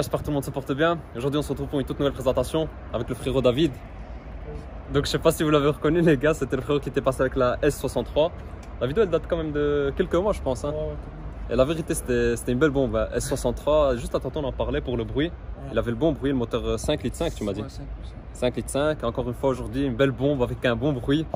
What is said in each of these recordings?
gars, j'espère que tout le monde se porte bien. Aujourd'hui on se retrouve pour une toute nouvelle présentation avec le frérot David. Donc je sais pas si vous l'avez reconnu les gars, c'était le frérot qui était passé avec la S63. La vidéo elle date quand même de quelques mois je pense. Hein. Et la vérité c'était une belle bombe. Hein. S63, juste à tantôt on en parlait pour le bruit. Il avait le bon bruit, le moteur 5,5 litres tu m'as dit. 5,5 litres. Encore une fois aujourd'hui une belle bombe avec un bon bruit.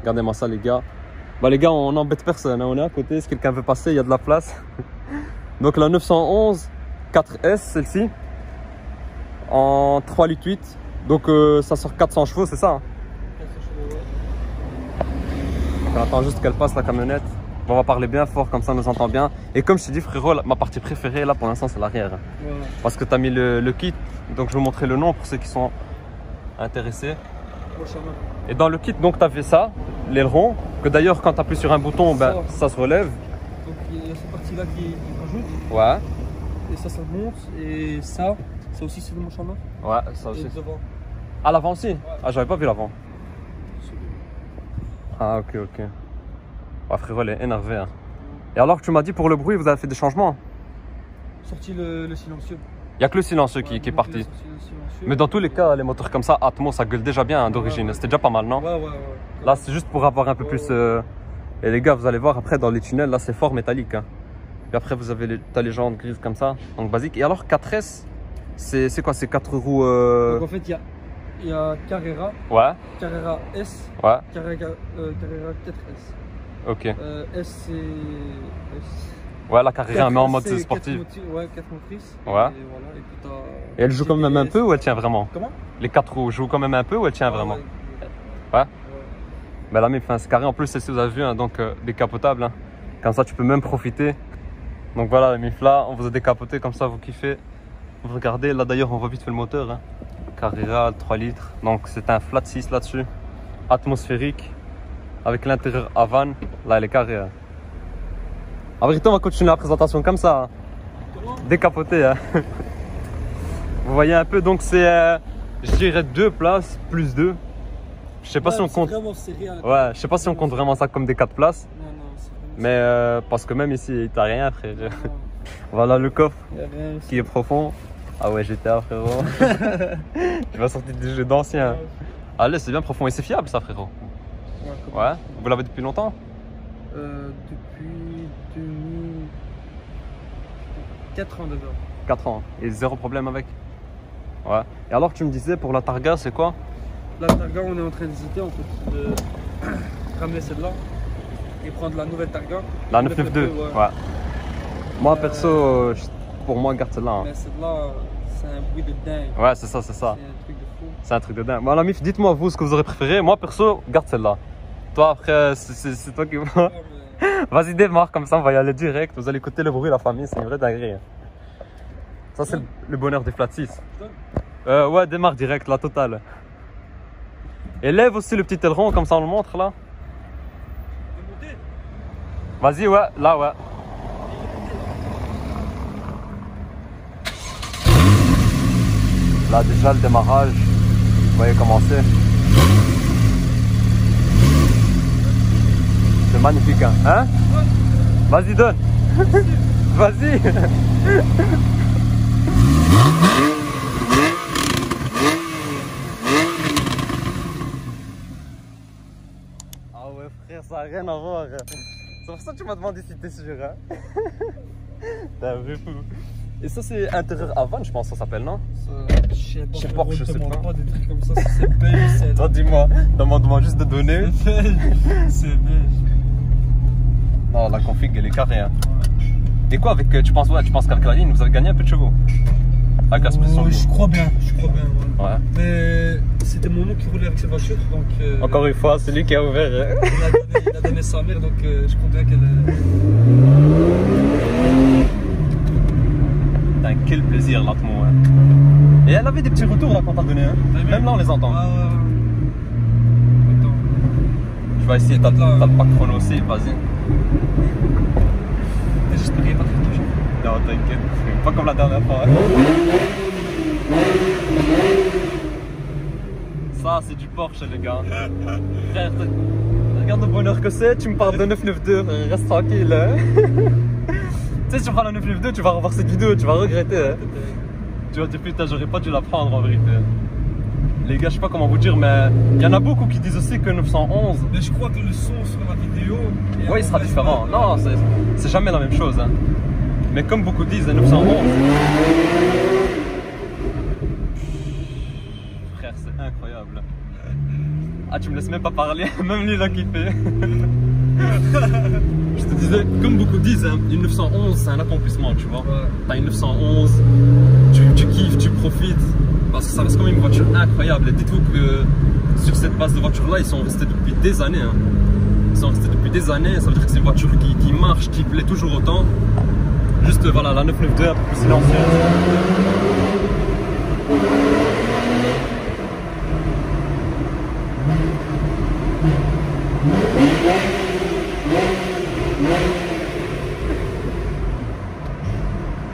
Regardez-moi ça les gars. Bah les gars on n'embête personne, hein. On est à côté, si quelqu'un veut passer il y a de la place. Donc la 911 4S celle-ci en 3,8 litres. Donc ça sort 400 chevaux c'est ça hein. 400 chevaux ouais. On attend juste qu'elle passe la camionnette. On va parler bien fort comme ça on nous entend bien. Et comme je t'ai dit frérot, ma partie préférée là pour l'instant c'est l'arrière. Ouais. Parce que tu as mis le kit. Donc je vais vous montrer le nom pour ceux qui sont intéressés. Et dans le kit donc tu as fait ça, l'aileron. Que d'ailleurs quand tu appuies sur un bouton ben, ça se relève. Donc il y a cette partie là qui rajoute. Ouais. Et ça monte. Et ça aussi c'est de mon chemin. Ouais, ça aussi. Et devant. Ah l'avant aussi ouais. Ah j'avais pas vu l'avant. Ah ok. Ouais frérot elle est énervée hein. Et alors tu m'as dit pour le bruit vous avez fait des changements? Sorti le silencieux. Il n'y a que le silencieux qui est parti. Mais dans tous les cas les moteurs comme ça Atmos ça gueule déjà bien hein, d'origine. C'était déjà pas mal non? Ouais. Là c'est juste pour avoir un peu plus Et les gars vous allez voir après dans les tunnels là c'est fort métallique hein. Puis après vous avez t'as les jantes grises comme ça. Donc basique. Et alors 4S c'est quoi? C'est 4 roues Donc en fait il y a Carrera. Ouais. Carrera S. Ouais. Carrera 4S. Ok. S c'est... Ouais la Carrera mais en mode sportif. 4 motrices. Ouais. Et voilà. Et elle joue quand même un peu ou elle tient vraiment? Comment? Les 4 roues jouent quand même un peu ou elle tient vraiment? Ouais. Ben la MIF, c'est carré en plus, celle-ci vous avez vu, hein, donc décapotable. Hein. Comme ça tu peux même profiter. Donc voilà la MIF là, on vous a décapoté comme ça vous kiffez. Vous regardez, là d'ailleurs on voit vite fait le moteur. Hein. Carrera 3 litres, donc c'est un flat 6 là-dessus. Atmosphérique, avec l'intérieur Havan, là elle est carrée. Hein. En vérité on va continuer la présentation comme ça. Hein. Décapoté. Hein. Vous voyez un peu, donc c'est, je dirais 2 places plus 2. Je sais pas si on compte. Ouais, je sais pas si on compte vraiment ça comme des 4 places. Non, mais parce que même ici, t'as rien, frère. Voilà le coffre qui est profond. Ah ouais, GTA, frérot. Tu vas sortir des jeux d'anciens. Allez, c'est bien profond et c'est fiable, ça, frérot. Ouais. Vous l'avez depuis longtemps? Depuis 4 ans déjà. 4 ans. Et zéro problème avec? Ouais. Et alors, tu me disais pour la Targa, c'est quoi? La Targa, on est en train d'hésiter en fait de ramener celle-là et prendre la nouvelle Targa. La 992 ouais. Moi perso, pour moi, garde celle-là. Hein. Mais celle-là, c'est un bruit de dingue. Ouais, c'est ça. C'est un truc de fou. C'est un truc de dingue. Moi, la MIF, dites-moi vous ce que vous aurez préféré. Moi perso, garde celle-là. Toi après, c'est toi qui vois. Mais... Vas-y, démarre comme ça, on va y aller direct. Vous allez écouter le bruit, la famille, c'est une vraie dinguerie. Ça, c'est le bonheur des flat 6. Ouais, démarre direct, la totale. Et lève aussi le petit aileron, comme ça on le montre là. Vas-y, ouais, là, ouais. Là, déjà le démarrage, vous voyez commencer. C'est magnifique, hein? Vas-y, donne. Vas-y. Ah ouais frère, ça n'a rien à voir. C'est pour ça que tu m'as demandé si t'es sûr. Hein. T'es un vrai fou. Et ça c'est intérieur Havan je pense ça s'appelle non? Chez Porsche je sais pas. Des trucs comme ça, c'est beige. Toi dis-moi, demande-moi juste de donner. C'est beige. Non la config elle est carrée. Hein. Et quoi avec, tu penses qu'avec la ligne vous avez gagné un peu de chevaux? Avec la suppression je crois bien, ouais. Mais c'était mon oncle qui roulait avec cette voiture, donc... Encore une fois, c'est lui qui a ouvert. Hein. Il a donné sa mère, donc je compte bien qu'elle... Putain, quel plaisir l'Atmo. Hein. Et elle avait des petits retours là quand t'as donné, hein. Même là on les entend. Attends. Tu vas essayer, t'as le pack chrono aussi, vas-y. J'espère qu'il n'y a pas de touche. Non, t'inquiète, pas comme la dernière fois. Hein. Ça, c'est du Porsche, les gars. Frère, regarde le bonheur que c'est, tu me parles de 992, reste tranquille. Hein. Tu sais, si tu prends la 992, tu vas revoir cette vidéo, tu vas regretter. Hein. Tu vas dire putain, j'aurais pas dû la prendre en vérité. Les gars, je sais pas comment vous dire, mais il y en a beaucoup qui disent aussi que 911. Mais je crois que le son sur la vidéo. Ouais, il sera différent. Non, c'est jamais la même chose. Hein. Mais comme beaucoup disent, 911. Frère, c'est incroyable. Ah, tu me laisses même pas parler, même lui il a kiffé. Je te disais, comme beaucoup disent, hein, une 911 c'est un accomplissement, tu vois. Ouais. T'as une 911, tu kiffes, tu profites. Parce que ça reste quand même une voiture incroyable. Et dites-vous que sur cette base de voiture là, ils sont restés depuis des années. Hein. Ils sont restés depuis des années, ça veut dire que c'est une voiture qui marche, qui plaît toujours autant. Juste voilà, la 992 un peu plus silencieuse.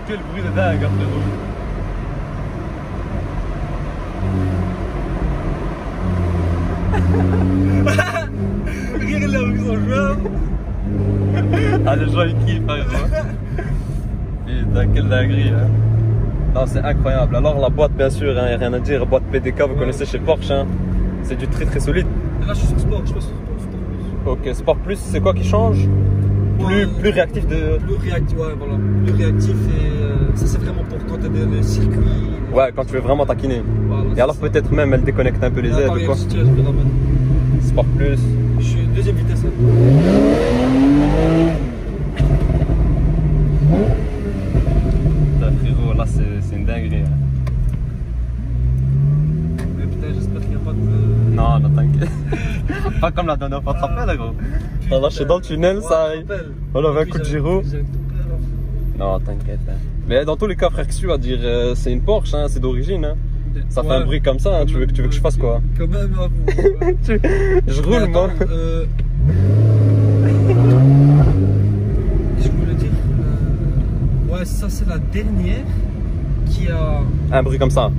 Quel bruit de dingue, hein, frérot. Regarde là où ils sont joueurs. Ah, les gens ils kiffent, frérot. Putain, quelle dinguerie, hein. Non, c'est incroyable. Alors, la boîte, bien sûr, hein, y a rien à dire. Boîte PDK, vous connaissez chez Porsche, hein. C'est du très solide. Et là, je suis sur Sport, je passe sur Sport Plus. Ok, Sport Plus, c'est quoi qui change? Plus réactif de. Plus réactif, ouais, voilà. Plus réactif et ça, c'est vraiment pour quand t'as des circuits. Ouais, quand tu veux vraiment taquiner. Voilà, et alors, peut-être même, elle déconnecte un peu les aides ou quoi? Sport Plus. Je suis deuxième vitesse. Hein. Frérot, là, c'est une dinguerie. Hein. Mais putain, j'espère qu'il n'y a pas de. Non, t'inquiète. Pas comme la dernière fois, tu te rappelles, gros? T'as lâché dans le tunnel, ça. On avait un coup de gyro. Non, t'inquiète. Hein. Mais dans tous les cas, frère, qu'est-ce que tu vas dire? C'est une Porsche, hein, c'est d'origine. Hein. Ça fait un bruit comme ça, hein. Tu veux que je fasse quoi? Quand même, je roule, moi. Je voulais dire. Ouais, ça, c'est la dernière qui a. Un bruit comme ça?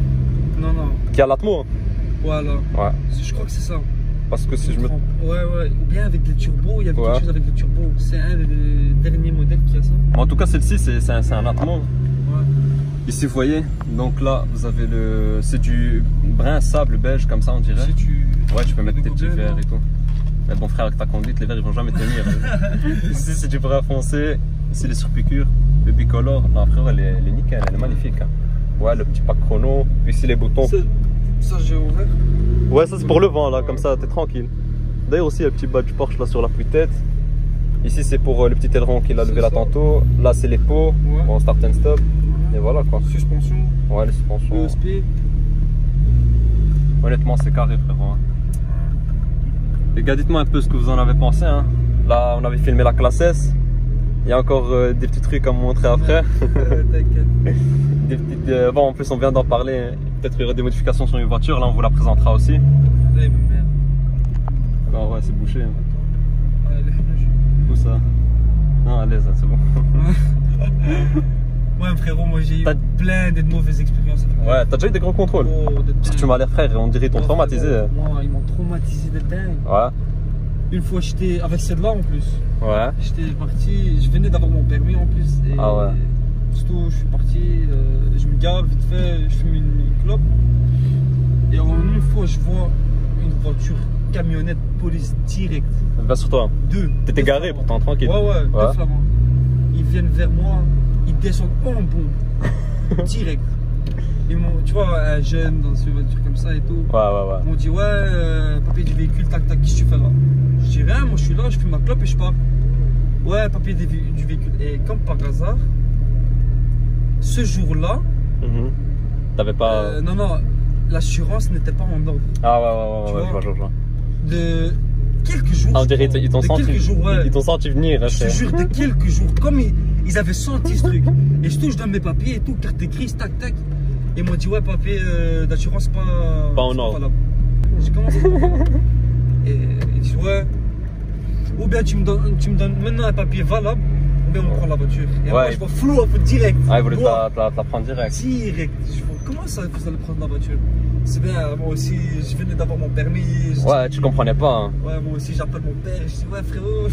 Non. Qui a l'atmo? Voilà. Ouais. Je crois que c'est ça. Parce que si je me. Ouais. Ou bien avec des turbos, il y avait quelque chose avec des turbos. C'est un des derniers modèles qui a ça. En tout cas, celle-ci, c'est un atmo. Ouais. Ici, vous voyez, donc là, vous avez le. C'est du brun sable beige, comme ça, on dirait. Si tu... Ouais, tu peux mettre tes petits verres et tout. Mais bon, frère, avec ta conduite, les verres, ils vont jamais tenir. Ici, c'est du brun foncé. Ici, les surpiqûres. Le bicolore. Non, frère, elle est nickel, elle est magnifique. Hein. Ouais, le petit pack chrono. Puis ici, les boutons. Ça, j'ai ouvert. Ouais, ça, c'est pour le vent, là, comme ça, t'es tranquille. D'ailleurs, aussi, il y a le petit badge Porsche là sur l'appui-tête. Ici, c'est pour le petit aileron qu'il a levé là tantôt. Là, c'est les pots. Ouais. Bon, start and stop. Et voilà quoi. Suspension. Ouais, les suspensions. ESP. Honnêtement, c'est carré, frérot. Hein. Les gars, dites-moi un peu ce que vous en avez pensé. Hein. Là, on avait filmé la classe S. Il y a encore des petits trucs à me montrer après. T'inquiète. Des petites. Bon, en plus, on vient d'en parler. Peut-être qu'il y aura des modifications sur une voiture. Là, on vous la présentera aussi. Eh, merde. Oh, ouais, c'est bouché. Hein. Ouais, Où ça? Non, à l'aise, c'est bon. Ouais, frérot, moi j'ai eu plein de mauvaises expériences. Ouais, t'as déjà eu des gros contrôles? Parce que tu m'as l'air, frère, on dirait qu'ils t'ont traumatisé. Moi, ils m'ont traumatisé de dingue. Ouais. Une fois, j'étais avec celle-là en plus. Ouais. J'étais parti, je venais d'avoir mon permis en plus. Et ah ouais. Surtout, je suis parti, je me gare vite fait, je fume une clope. Et en une fois, je vois une voiture camionnette police direct. Va sur toi. Deux. T'étais garé pourtant, tranquille. Ouais, deux flamands. Ils viennent vers moi, ils descendent en bombe. Direct. Ils m'ont, tu vois, un jeune dans une voiture comme ça et tout. Ouais. Ils m'ont dit, papier du véhicule, tac, qu'est-ce que tu fais là? Je dis rien, moi je suis là, je fume ma clope et je pars. Ouais, papier du véhicule. Et comme par hasard, ce jour-là, t'avais pas. Non, l'assurance n'était pas en ordre. Ah ouais, je vois. De quelques jours. Ah, on dirait ils t'ont senti, ils t'ont senti venir. Je te jure, de quelques jours. Comme ils avaient senti ce truc. Et surtout, je donne mes papiers et tout, carte grise, tac. Et ils m'ont dit, ouais, papier d'assurance pas en ordre. J'ai commencé à et ils disent, ouais. Ou bien tu me donnes maintenant un papier valable, ou bien on prend la voiture. Et moi, je vois flou, direct. Ah, ils voulaient te la prendre direct. Direct. Je vois, comment ça, vous allez prendre la voiture? C'est bien, moi aussi, je venais d'avoir mon permis. Ouais, tu comprenais pas. Hein. Ouais, moi aussi, j'appelle mon père. Je dis, ouais, frérot,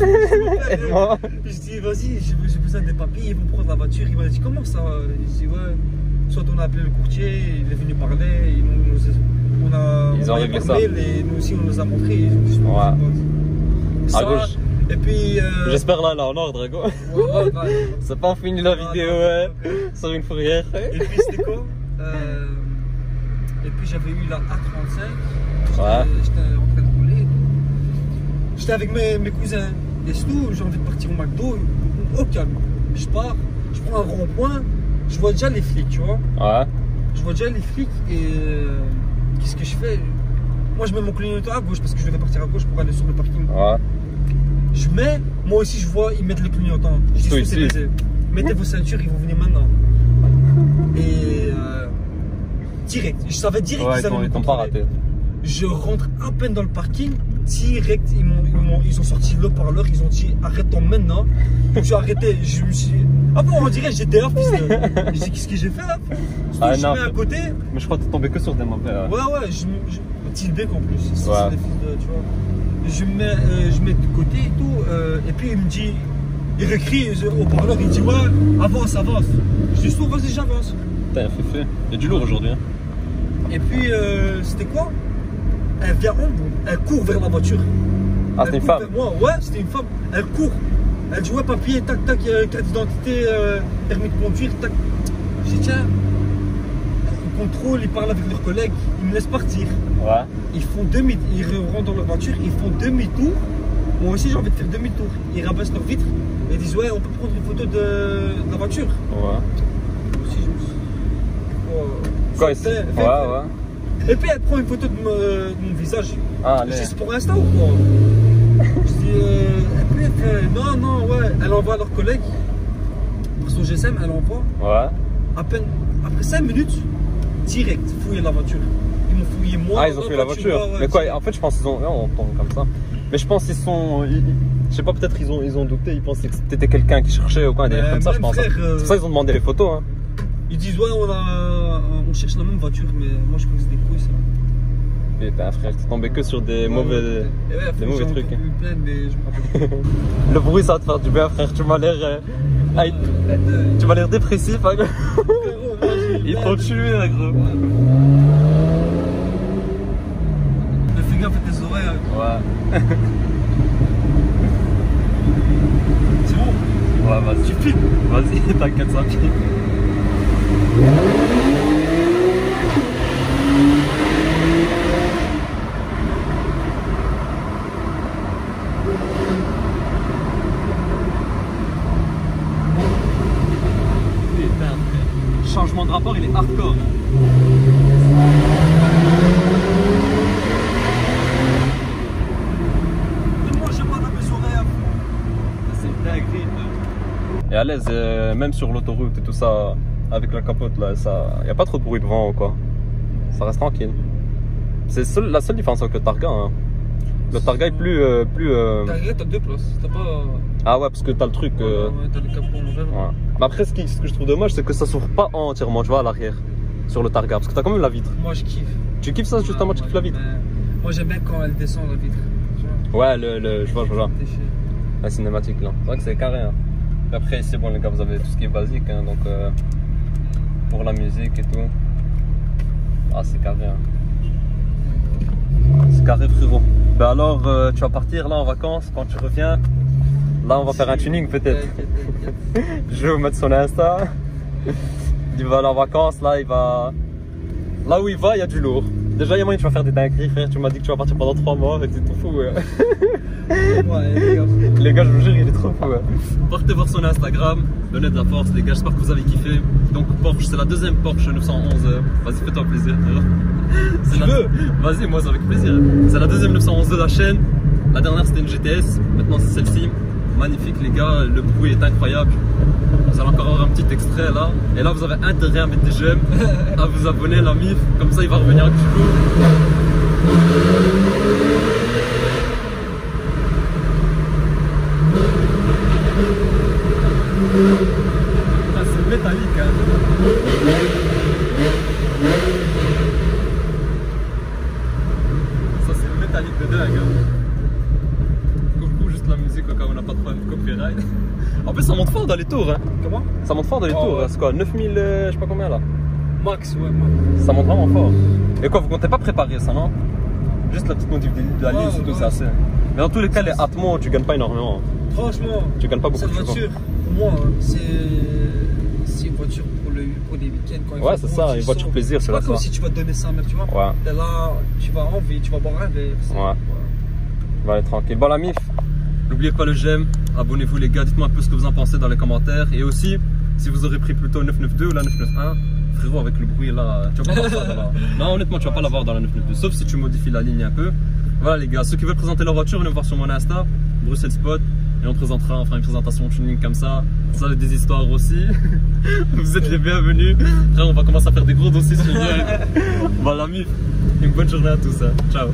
je dis, vas-y, j'ai besoin des papiers, ils vont prendre la voiture. Il m'a dit, comment ça? Je dis, ouais. soit on a appelé le courtier, il est venu parler, Ils ont réglé ça. Et nous aussi on nous a montré. Ça, à gauche. et puis. J'espère là en ordre, gros. Ouais. C'est pas fini la vidéo, sur une fourrière. Et puis c'était quoi Et puis j'avais eu la A35. Ouais. J'étais en train de rouler et tout. J'étais avec mes cousins. Et c'est tout, j'ai envie de partir au McDo, au calme. Je pars, je prends un rond-point, je vois déjà les flics, tu vois. Ouais. Je vois déjà les flics et qu'est-ce que je fais? Moi je mets mon clignotant à gauche parce que je devais partir à gauche pour aller sur le parking. Ouais. Je mets, moi aussi je vois, ils mettent le clignotant. Je dis, c'est baisé. Mettez vos ceintures, ils vont venir maintenant. Et direct, je savais direct qu'ils allaient me pas raté. Je rentre à peine dans le parking, direct, ils ont sorti le parleur, ils ont dit arrête-toi maintenant. J'ai arrêté, je me suis. Ah bon, on dirait que j'étais off. Je dis qu'est-ce que j'ai fait là? Je mets à côté. Mais je crois que t'es tombé que sur des mauvais. Ouais, petit bec en plus. C'est des fils de. Tu vois. Je mets de côté et tout. Et puis il me dit, il recrie au parleur, il dit ouais, avance. Je dis vas-y, j'avance. Putain, fait. Il y a du lourd aujourd'hui. Hein. Et puis c'était quoi? Elle vient elle court vers la voiture. Ah, c'était une femme? Moi, ouais, c'était une femme. Elle court. Elle dit ouais, papier, tac, carte d'identité, permis de conduire, tac. Je dis tiens, ils contrôlent, ils parlent avec leurs collègues, ils me laissent partir. Ouais. Ils rentrent dans leur voiture, ils font demi-tour. Moi aussi j'ai envie de faire demi-tour. Ils rabaissent leur vitre et ils disent ouais, on peut prendre une photo de la voiture. Ouais. Moi aussi je quoi ici? Ouais. Et puis elle prend une photo de mon visage. Ah, je dis c'est pour Insta ou quoi? Je dis et puis elle fait non, ouais. Elle envoie à leurs collègues. Pour son GSM, elle envoie. Ouais. À peine, après 5 minutes, direct, fouiller la voiture. Ils m'ont fouillé moi. Ah, ils ont fouillé la voiture. Ouais, mais quoi, en fait, je pense qu'ils ont. On tombe comme ça. Mais je pense qu'ils sont. Je sais pas, peut-être ils ont douté, ils pensaient que c'était quelqu'un qui cherchait ou quoi, des comme ça, je pense. C'est pour ça qu'ils ont demandé les photos. Hein. Ils disent ouais, on cherche la même voiture, mais moi je crois que c'est des couilles ça. Putain frère, t'es tombé que sur des mauvais, des mauvais trucs. Plein, mais je me rappelle. Le bruit ça va te faire du bien frère, tu m'as l'air tu m'as l'air dépressif hein, gros. Ils t'ont tué là gros. Le fais gaffe à tes oreilles. Ouais. C'est bon? Ouais vas-y. Tu filmes? Vas-y, t'inquiète ça pique. Changement de rapport, il est hardcore. Moi j'ai pas dans mes oreilles. C'est dingue. Et à l'aise, même sur l'autoroute et tout ça, avec la capote là, il n'y a pas trop de bruit de vent ou quoi. Ça reste tranquille. C'est la seule différence avec le Targa. Hein. Le Targa est plus. Targa, t'as deux places. T'as pas. Ah ouais, parce que t'as le truc. Ouais, t'as le capot en verre. Ouais. Mais après, ce que je trouve dommage, c'est que ça s'ouvre pas entièrement, tu vois, à l'arrière, sur le Targa, parce que t'as quand même la vitre. Moi je kiffe. Tu kiffes ça justement, tu kiffes la vitre? Moi j'aime bien quand elle descend la vitre. Ouais, je vois. La cinématique là. C'est vrai que c'est carré. Hein. Et après, c'est bon, les gars, vous avez tout ce qui est basique, hein, donc pour la musique et tout. Ah, c'est carré. Hein. C'est carré, frérot. Ben alors, tu vas partir là en vacances quand tu reviens. Là, on va faire un tuning peut-être. Je vais vous mettre son Insta. Il va aller en vacances, là, il va. Là où il va, il y a du lourd. Déjà, il y a moyen que tu vas faire des dingueries, frère. Tu m'as dit que tu vas partir pendant 3 mois, et c'est tout fou. Ouais. Ouais, les gars, je vous jure, il est trop fou. Ouais. Partez voir son Instagram, le net de la force, les gars. J'espère que vous avez kiffé. Donc, Porsche, c'est la deuxième Porsche 911. Vas-y, fais-toi plaisir. Vas-y, moi, c'est avec plaisir. C'est la deuxième 911 de la chaîne. La dernière, c'était une GTS. Maintenant, c'est celle-ci. Magnifique, les gars. Le bruit est incroyable. Vous allez encore avoir un petit extrait là. Et là, vous avez intérêt à mettre des j'aime, à vous abonner, la MIF. Comme ça, il va revenir avec du coup. Ah, c'est métallique, hein. Ça, c'est métallique de dingue. Hein. Coucou, juste la musique, quand on n'a pas de problème de copyright. En plus, ça monte fort dans les tours. Hein. Comment? Ça monte fort dans les tours. Ouais. C'est quoi? 9000, je sais pas combien là. Max, ouais, max. Ça monte vraiment fort. Et quoi, vous comptez pas préparer ça, non? Juste la petite modif de la ligne, c'est tout, c'est assez. Mais dans tous les cas, les Atmo, tu gagnes pas énormément. Franchement, tu gagnes pas beaucoup cette de voiture, pour moi, c'est une voiture pour les week-ends. Quand ouais, c'est ça, une voiture plaisir, c'est pas comme si tu vas te donner ça, même, tu vois. Ouais. T'es là, tu vas enlever, tu vas boire un verre. Ouais. Va aller tranquille. Bon, la MIF, n'oubliez pas le j'aime, abonnez-vous les gars, dites-moi un peu ce que vous en pensez dans les commentaires. Et aussi, si vous aurez pris plutôt 992 ou la 991, frérot, avec le bruit là, tu vas pas voir ça là. Non, honnêtement, tu vas pas l'avoir dans la 992, sauf si tu modifies la ligne un peu. Voilà les gars, ceux qui veulent présenter leur voiture, venez me voir sur mon Insta, Bruxelles Spot, et on fera une présentation tuning comme ça. Ça a des histoires aussi. Vous êtes les bienvenus. Frère, on va commencer à faire des gros dossiers sur le. Voilà, MIF. Une bonne journée à tous. Hein. Ciao.